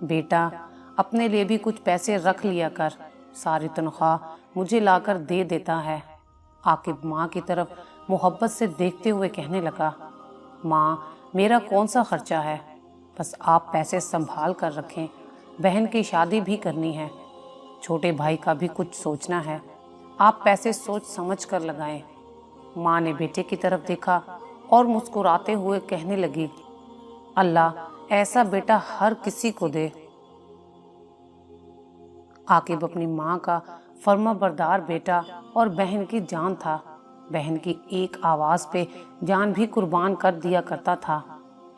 बेटा, अपने लिए भी कुछ पैसे रख लिया कर, सारी तनख्वाह मुझे लाकर दे देता है। आकिब माँ की तरफ मोहब्बत से देखते हुए कहने लगा, माँ, मेरा कौन सा खर्चा है, बस आप पैसे संभाल कर रखें। बहन की शादी भी करनी है, छोटे भाई का भी कुछ सोचना है, आप पैसे सोच समझ कर लगाएं। माँ ने बेटे की तरफ देखा और मुस्कुराते हुए कहने लगी, अल्लाह ऐसा बेटा हर किसी को दे। आकिब अपनी माँ का फर्माबरदार बेटा और बहन की जान था। बहन की एक आवाज़ पे जान भी कुर्बान कर दिया करता था।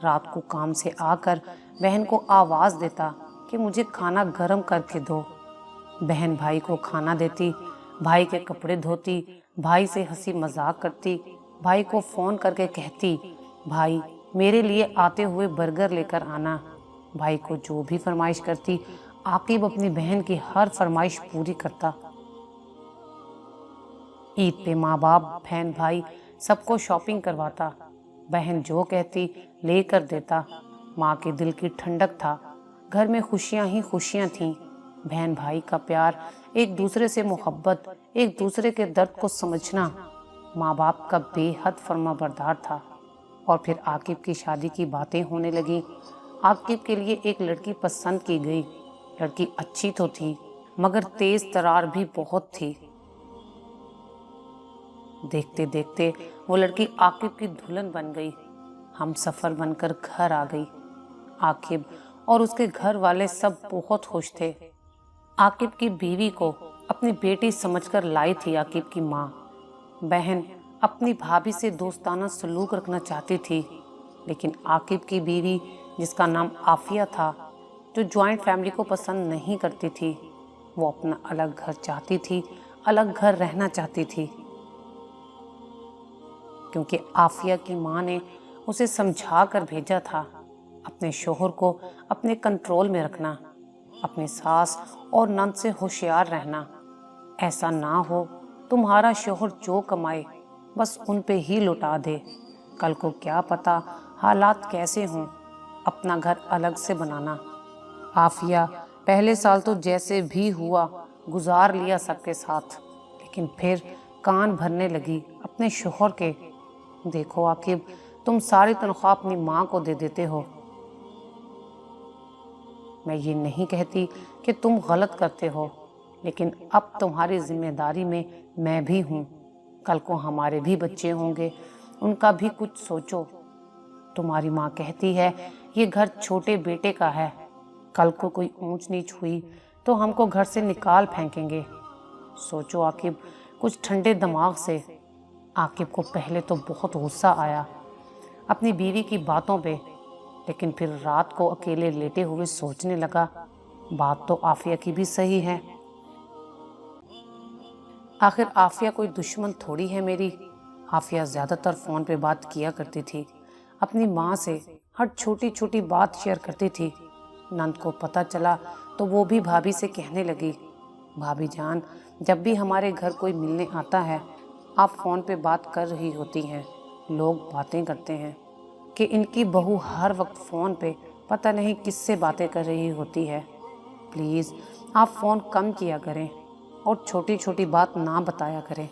रात को काम से आकर बहन को आवाज़ देता कि मुझे खाना गर्म करके दो। बहन भाई को खाना देती, भाई के कपड़े धोती, भाई से हंसी मजाक करती, भाई को फ़ोन करके कहती, भाई मेरे लिए आते हुए बर्गर लेकर आना। भाई को जो भी फरमाइश करती, आकिब अपनी बहन की हर फरमाइश पूरी करता। ईद पे माँ बाप, बहन भाई सबको शॉपिंग करवाता। बहन जो कहती लेकर देता। माँ के दिल की ठंडक था। घर में खुशियाँ ही खुशियाँ थीं। बहन भाई का प्यार, एक दूसरे से मोहब्बत, एक दूसरे के दर्द को समझना माँ बाप का बेहद फर्माबरदार था। और फिर आकिब की शादी की बातें होने लगी। आकिब के लिए एक लड़की पसंद की गई। लड़की अच्छी तो थी, मगर तेज तरार भी बहुत थी। देखते देखते वो लड़की आकिब की दुल्हन बन गई। हम सफ़र बनकर घर आ गई। आकिब और उसके घर वाले सब बहुत खुश थे। आकिब की बीवी को अपनी बेटी समझकर लाई थी आकिब की माँ। बहन अपनी भाभी से दोस्ताना सलूक रखना चाहती थी, लेकिन आकिब की बीवी, जिसका नाम आफिया था, जो जॉइंट फैमिली को पसंद नहीं करती थी, वो अपना अलग घर चाहती थी, अलग घर रहना चाहती थी। क्योंकि आफिया की माँ ने उसे समझा कर भेजा था अपने शोहर को अपने कंट्रोल में रखना, अपनी सास और नंद से होशियार रहना। ऐसा ना हो तुम्हारा शोहर जो कमाए बस उन पे ही लुटा दे। कल को क्या पता हालात कैसे हों, अपना घर अलग से बनाना। आफिया पहले साल तो जैसे भी हुआ गुजार लिया सबके साथ, लेकिन फिर कान भरने लगी अपने शोहर के। देखो आकिब, तुम सारी तनख्वाह अपनी माँ को दे देते हो। मैं ये नहीं कहती कि तुम गलत करते हो, लेकिन अब तुम्हारी जिम्मेदारी में मैं भी हूँ। कल को हमारे भी बच्चे होंगे, उनका भी कुछ सोचो। तुम्हारी माँ कहती है ये घर छोटे बेटे का है, कल को कोई ऊंच नीच हुई तो हमको घर से निकाल फेंकेंगे। सोचो आकिब, कुछ ठंडे दिमाग से। आकिब को पहले तो बहुत गुस्सा आया अपनी बीवी की बातों पे, लेकिन फिर रात को अकेले लेटे हुए सोचने लगा, बात तो आफिया की भी सही है। आखिर आफिया कोई दुश्मन थोड़ी है मेरी। आफिया ज़्यादातर फ़ोन पे बात किया करती थी, अपनी माँ से हर छोटी छोटी बात शेयर करती थी। नंद को पता चला तो वो भी भाभी से कहने लगी, भाभी जान, जब भी हमारे घर कोई मिलने आता है आप फ़ोन पे बात कर रही होती हैं। लोग बातें करते हैं कि इनकी बहू हर वक्त फ़ोन पे पता नहीं किससे बातें कर रही होती है। प्लीज़ आप फ़ोन कम किया करें और छोटी छोटी बात ना बताया करें।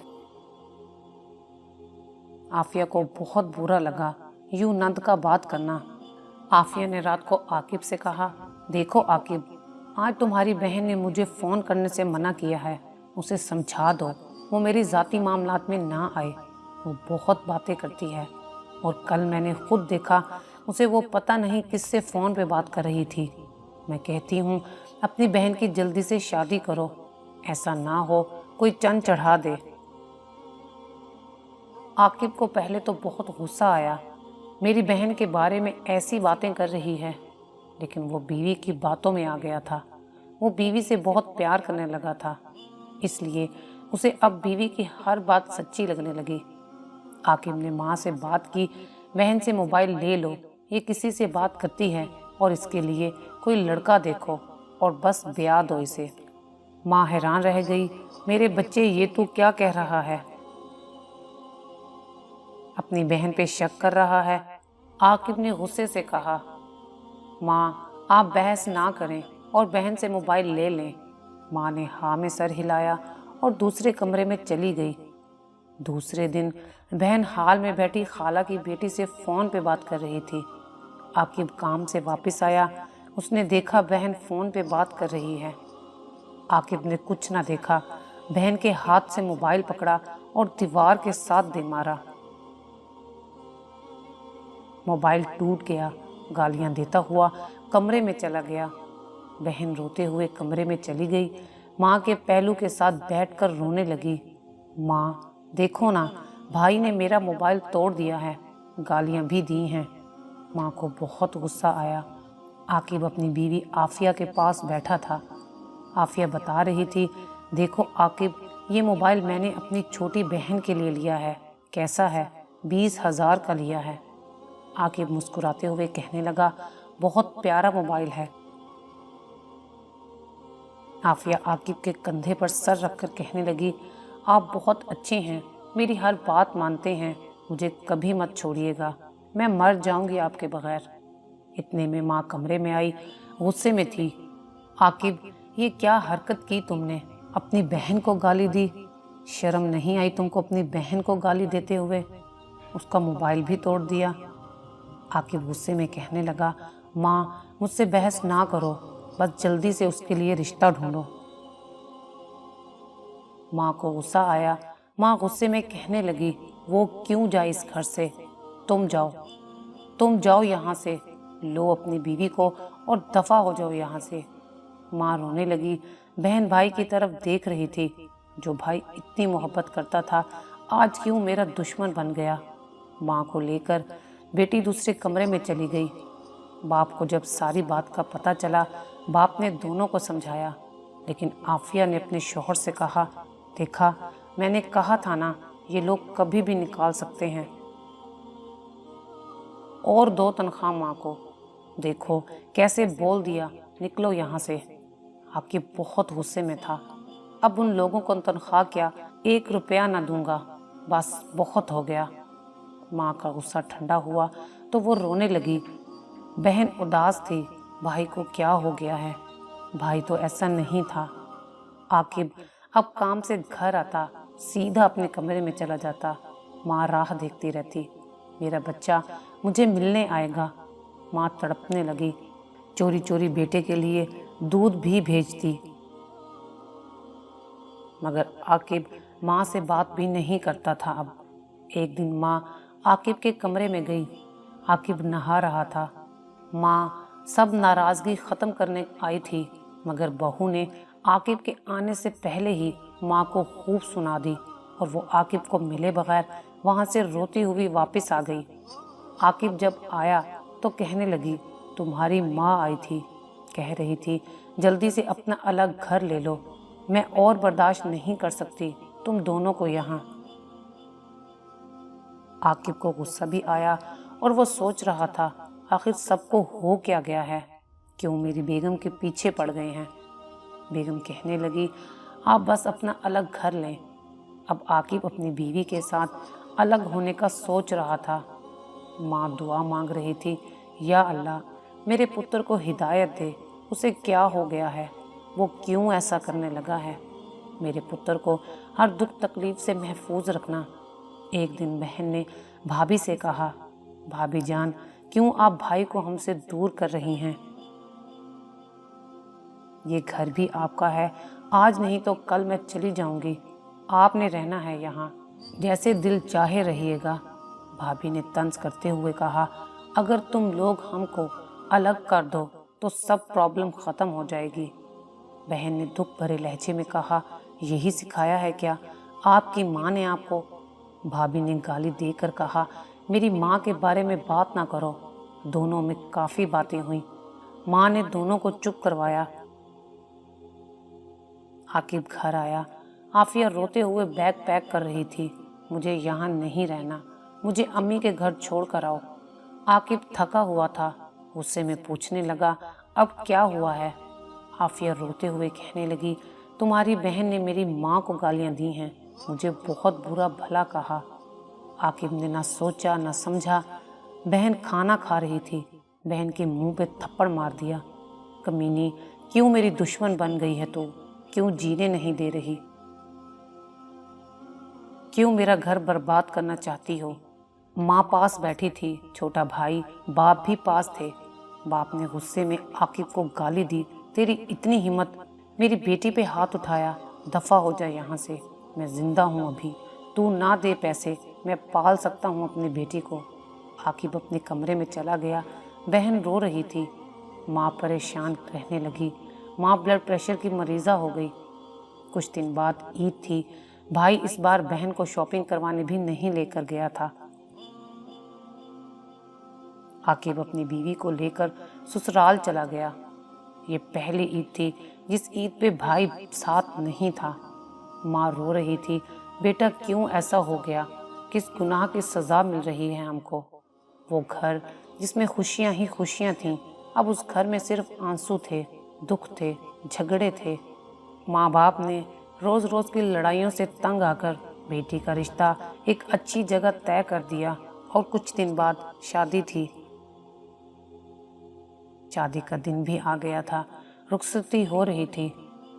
आफिया को बहुत बुरा लगा यूं नंद का बात करना। आफिया ने रात को आकिब से कहा, देखो आकिब, आज तुम्हारी बहन ने मुझे फ़ोन करने से मना किया है, उसे समझा दो वो मेरी ज़ाती मामलात में ना आए। वो बहुत बातें करती है और कल मैंने खुद देखा उसे वो पता नहीं किससे फ़ोन पे बात कर रही थी। मैं कहती हूँ अपनी बहन की जल्दी से शादी करो, ऐसा ना हो कोई चंद चढ़ा दे। आकिब को पहले तो बहुत गुस्सा आया, मेरी बहन के बारे में ऐसी बातें कर रही है, लेकिन वो बीवी की बातों में आ गया था। वो बीवी से बहुत प्यार करने लगा था, इसलिए उसे अब बीवी की हर बात सच्ची लगने लगी। आकिब ने माँ से बात की, बहन से मोबाइल ले लो, ये किसी से बात करती है और इसके लिए कोई लड़का देखो और बस ब्याह दो इसे। माँ हैरान रह गई, मेरे बच्चे ये तू क्या कह रहा है? अपनी बहन पे शक कर रहा है? आकिब ने गुस्से से कहा, माँ आप बहस ना करें और बहन से मोबाइल ले लें। माँ ने हाँ में सर हिलाया और दूसरे कमरे में चली गई। दूसरे दिन बहन हाल में बैठी खाला की बेटी से फ़ोन पे बात कर रही थी। आकिब काम से वापस आया। उसने देखा बहन फ़ोन पे बात कर रही है। आकिब ने कुछ ना देखा, बहन के हाथ से मोबाइल पकड़ा और दीवार के साथ दे मारा। मोबाइल टूट गया। गालियां देता हुआ कमरे में चला गया। बहन रोते हुए कमरे में चली गई। माँ के पहलू के साथ बैठकर रोने लगी। माँ, देखो ना, भाई ने मेरा मोबाइल तोड़ दिया है, गालियां भी दी हैं। माँ को बहुत गुस्सा आया। आकिब अपनी बीवी आफिया के पास बैठा था। आफिया बता रही थी, देखो आकिब, ये मोबाइल मैंने अपनी छोटी बहन के लिए लिया है। कैसा है? 20,000 का लिया है। आकिब मुस्कुराते हुए कहने लगा, बहुत प्यारा मोबाइल है। आफिया आकिब के कंधे पर सर रखकर कहने लगी, आप बहुत अच्छे हैं, मेरी हर बात मानते हैं, मुझे कभी मत छोड़िएगा, मैं मर जाऊंगी आपके बगैर। इतने में माँ कमरे में आई, गुस्से में थी। आकिब, ये क्या हरकत की तुमने? अपनी बहन को गाली दी? शर्म नहीं आई तुमको अपनी बहन को गाली देते हुए? उसका मोबाइल भी तोड़ दिया। आकिब गुस्से में कहने लगा, माँ, मुझसे बहस ना करो, बस जल्दी से उसके लिए रिश्ता ढूंढो। माँ को गुस्सा आया। माँ गुस्से में कहने लगी, वो क्यों जाए इस घर से? तुम जाओ यहाँ से, लो अपनी बीवी को और दफा हो जाओ यहाँ से। माँ रोने लगी। बहन भाई की तरफ देख रही थी। जो भाई इतनी मोहब्बत करता था, आज क्यों मेरा दुश्मन बन गया? माँ को लेकर बेटी दूसरे कमरे में चली गई। बाप को जब सारी बात का पता चला, बाप ने दोनों को समझाया, लेकिन आफिया ने अपने शौहर से कहा, देखा, मैंने कहा था ना, ये लोग कभी भी निकाल सकते हैं। और 2 तनख्वाह माँ को। देखो कैसे बोल दिया, निकलो यहाँ से। आकिब बहुत गुस्से में था। अब उन लोगों को तनख्वाह क्या, 1 रुपया ना दूंगा, बस बहुत हो गया। माँ का गुस्सा ठंडा हुआ तो वो रोने लगी। बहन उदास थी, भाई को क्या हो गया है? भाई तो ऐसा नहीं था। आकिब अब काम से घर आता, सीधा अपने कमरे में चला जाता। माँ राह देखती रहती, मेरा बच्चा मुझे मिलने आएगा। माँ तड़पने लगी। चोरी चोरी बेटे के लिए दूध भी भेजती, मगर आकिब माँ से बात भी नहीं करता था। अब एक दिन माँ आकिब के कमरे में गई। आकिब नहा रहा था। माँ सब नाराज़गी ख़त्म करने आई थी, मगर बहू ने आकिब के आने से पहले ही माँ को खूब सुना दी और वो आकिब को मिले बगैर वहाँ से रोती हुई वापस आ गई। आकिब जब आया तो कहने लगी, तुम्हारी माँ आई थी, कह रही थी जल्दी से अपना अलग घर ले लो, मैं और बर्दाश्त नहीं कर सकती तुम दोनों को यहाँ। आकिब को गुस्सा भी आया और वो सोच रहा था, आखिर सबको हो क्या गया है, क्यों मेरी बेगम के पीछे पड़ गए हैं। बेगम कहने लगी, आप बस अपना अलग घर लें। अब आकिब अपनी बीवी के साथ अलग होने का सोच रहा था। माँ दुआ मांग रही थी, या अल्लाह, मेरे पुत्र को हिदायत दे, उसे क्या हो गया है, वो क्यों ऐसा करने लगा है। मेरे पुत्र को हर दुख तकलीफ से महफूज रखना। एक दिन बहन ने भाभी से कहा, भाभी जान, क्यों आप भाई को हमसे दूर कर रही हैं? ये घर भी आपका है, आज नहीं तो कल मैं चली जाऊंगी, आपने रहना है यहाँ, जैसे दिल चाहे रहिएगा। भाभी ने तंज करते हुए कहा, अगर तुम लोग हमको अलग कर दो तो सब प्रॉब्लम ख़त्म हो जाएगी। बहन ने दुख भरे लहजे में कहा, यही सिखाया है क्या आपकी माँ ने आपको? भाभी ने गाली देकर कहा, मेरी माँ के बारे में बात ना करो। दोनों में काफ़ी बातें हुई। माँ ने दोनों को चुप करवाया। आकिब घर आया। आफिया रोते हुए बैग पैक कर रही थी। मुझे यहाँ नहीं रहना, मुझे अम्मी के घर छोड़ कर आओ। आकिब थका हुआ था, गुस्से में पूछने लगा, अब क्या हुआ है? आफिया रोते हुए कहने लगी, तुम्हारी बहन ने मेरी माँ को गालियाँ दी हैं, मुझे बहुत बुरा भला कहा। आकिब ने ना सोचा ना समझा। बहन खाना खा रही थी, बहन के मुंह पे थप्पड़ मार दिया। कमीनी, क्यों मेरी दुश्मन बन गई है तू? क्यों जीने नहीं दे रही? क्यों मेरा घर बर्बाद करना चाहती हो? माँ पास बैठी थी, छोटा भाई, बाप भी पास थे। बाप ने गुस्से में आकिब को गाली दी, तेरी इतनी हिम्मत, मेरी बेटी पे हाथ उठाया, दफा हो जा यहाँ से, मैं जिंदा हूँ अभी, तू ना दे पैसे, मैं पाल सकता हूँ अपनी बेटी को। आकिब अपने कमरे में चला गया। बहन रो रही थी, माँ परेशान रहने लगी। माँ ब्लड प्रेशर की मरीज़ा हो गई। कुछ दिन बाद ईद थी। भाई इस बार बहन को शॉपिंग करवाने भी नहीं लेकर गया था। आकिब अपनी बीवी को लेकर ससुराल चला गया। ये पहली ईद थी जिस ईद पे भाई साथ नहीं था। माँ रो रही थी, बेटा क्यों ऐसा हो गया, किस गुनाह की सज़ा मिल रही है हमको। वो घर जिसमें खुशियाँ ही खुशियाँ थीं, अब उस घर में सिर्फ आंसू थे, दुख थे, झगड़े थे। माँ बाप ने रोज़ रोज़ की लड़ाइयों से तंग आकर बेटी का रिश्ता एक अच्छी जगह तय कर दिया और कुछ दिन बाद शादी थी। शादी का दिन भी आ गया था, रुखसती हो रही थी।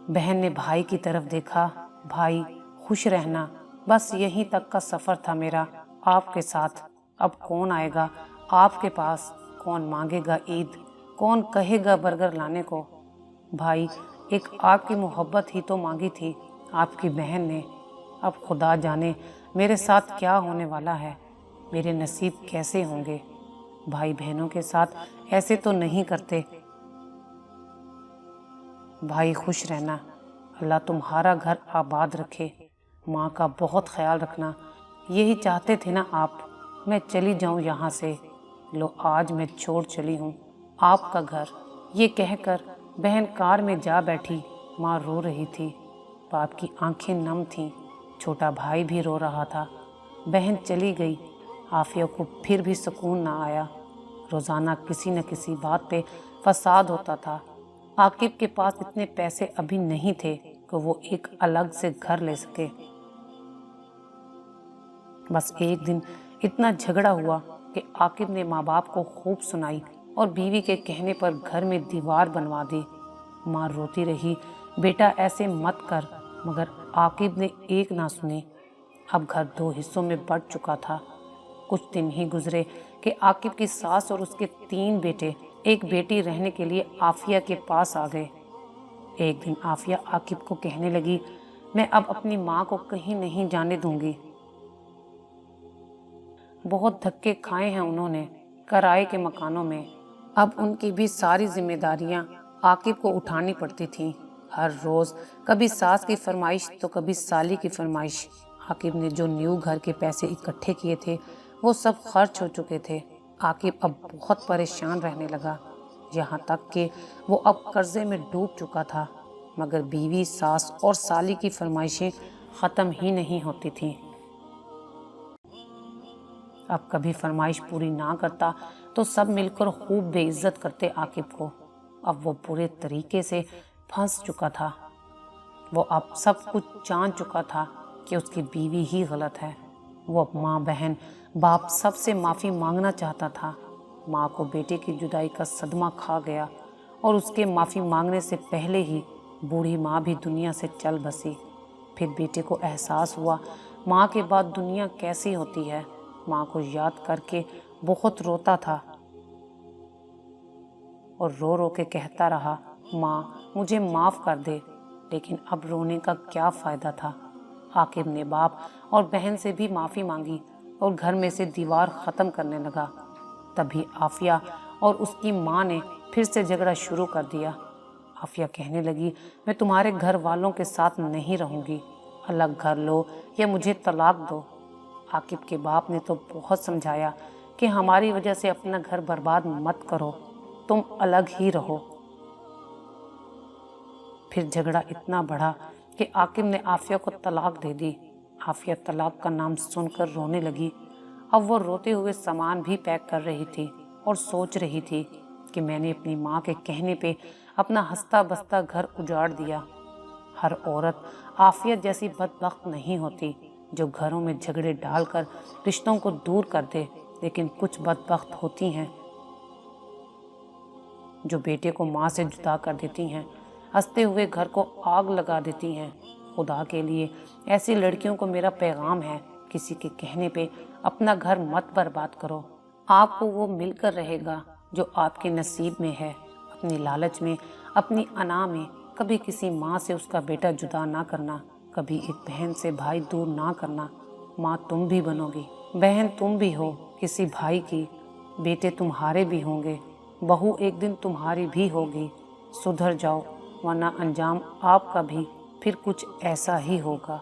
बहन ने भाई की तरफ देखा, भाई खुश रहना, बस यहीं तक का सफ़र था मेरा आपके साथ। अब कौन आएगा आपके पास, कौन मांगेगा ईद, कौन कहेगा बर्गर लाने को। भाई एक आपकी मोहब्बत ही तो मांगी थी आपकी बहन ने। अब खुदा जाने मेरे साथ क्या होने वाला है, मेरे नसीब कैसे होंगे। भाई बहनों के साथ ऐसे तो नहीं करते। भाई खुश रहना, अल्लाह तुम्हारा घर आबाद रखे। माँ का बहुत ख्याल रखना, यही चाहते थे ना आप, मैं चली जाऊँ यहाँ से। लो आज मैं छोड़ चली हूँ आपका घर। ये कहकर बहन कार में जा बैठी। माँ रो रही थी, बाप की आंखें नम थीं, छोटा भाई भी रो रहा था। बहन चली गई। आफिया को फिर भी सुकून ना आया। रोज़ाना किसी न किसी बात पे फसाद होता था। आकिब के पास इतने पैसे अभी नहीं थे कि वो एक अलग से घर ले सके। बस एक दिन इतना झगड़ा हुआ कि आकिब ने माँ बाप को खूब सुनाई और बीवी के कहने पर घर में दीवार बनवा दी। माँ रोती रही, बेटा ऐसे मत कर, मगर आकिब ने एक ना सुनी। अब घर दो हिस्सों में बंट चुका था। कुछ दिन ही गुजरे कि आकिब की सास और उसके 3 बेटे एक बेटी रहने के लिए आफिया के पास आ गए। एक दिन आफिया आकिब को कहने लगी, मैं अब अपनी माँ को कहीं नहीं जाने दूंगी। बहुत धक्के खाए हैं उन्होंने किराए के मकानों में। अब उनकी भी सारी जिम्मेदारियां आकिब को उठानी पड़ती थीं। हर रोज कभी सास की फरमाइश तो कभी साली की फरमाइश। आकिब ने जो न्यू घर के पैसे इकट्ठे किए थे वो सब खर्च हो चुके थे। आकिब अब बहुत परेशान रहने लगा, यहाँ तक कि वो अब कर्जे में डूब चुका था। मगर बीवी, सास और साली की फरमाइशें ख़त्म ही नहीं होती थीं। अब कभी फरमाइश पूरी ना करता तो सब मिलकर खूब बेइज्जत करते आकिब को। अब वो पूरे तरीके से फंस चुका था। वो अब सब कुछ जान चुका था कि उसकी बीवी ही गलत है। वो अब माँ, बहन, बाप सबसे माफ़ी मांगना चाहता था। माँ को बेटे की जुदाई का सदमा खा गया और उसके माफ़ी मांगने से पहले ही बूढ़ी माँ भी दुनिया से चल बसी। फिर बेटे को एहसास हुआ माँ के बाद दुनिया कैसी होती है। माँ को याद करके बहुत रोता था और रो रो के कहता रहा, माँ मुझे माफ़ कर दे। लेकिन अब रोने का क्या फ़ायदा था। आकिब ने बाप और बहन से भी माफ़ी मांगी और घर में से दीवार ख़त्म करने लगा। तभी आफिया और उसकी माँ ने फिर से झगड़ा शुरू कर दिया। आफिया कहने लगी, मैं तुम्हारे घर वालों के साथ नहीं रहूँगी, अलग घर लो या मुझे तलाक दो। आकिब के बाप ने तो बहुत समझाया कि हमारी वजह से अपना घर बर्बाद मत करो, तुम अलग ही रहो। फिर झगड़ा इतना बढ़ा कि आकिब ने आफिया को तलाक दे दी। आफिया तलाक का नाम सुनकर रोने लगी। अब वो रोते हुए सामान भी पैक कर रही थी और सोच रही थी कि मैंने अपनी माँ के कहने पे अपना हंसता बसता घर उजाड़ दिया। हर औरत आफिया जैसी बदबख्त नहीं होती जो घरों में झगड़े डालकर रिश्तों को दूर कर दे, लेकिन कुछ बदबख्त होती हैं जो बेटे को माँ से जुदा कर देती हैं, हंसते हुए घर को आग लगा देती हैं। खुदा के लिए ऐसी लड़कियों को मेरा पैगाम है, किसी के कहने पे अपना घर मत बर्बाद करो। आपको वो मिलकर रहेगा जो आपके नसीब में है। अपनी लालच में, अपनी अना में कभी किसी माँ से उसका बेटा जुदा ना करना, कभी एक बहन से भाई दूर ना करना। माँ तुम भी बनोगी, बहन तुम भी हो किसी भाई की, बेटे तुम्हारे भी होंगे, बहू एक दिन तुम्हारी भी होगी। सुधर जाओ वरना अंजाम आपका भी फिर कुछ ऐसा ही होगा।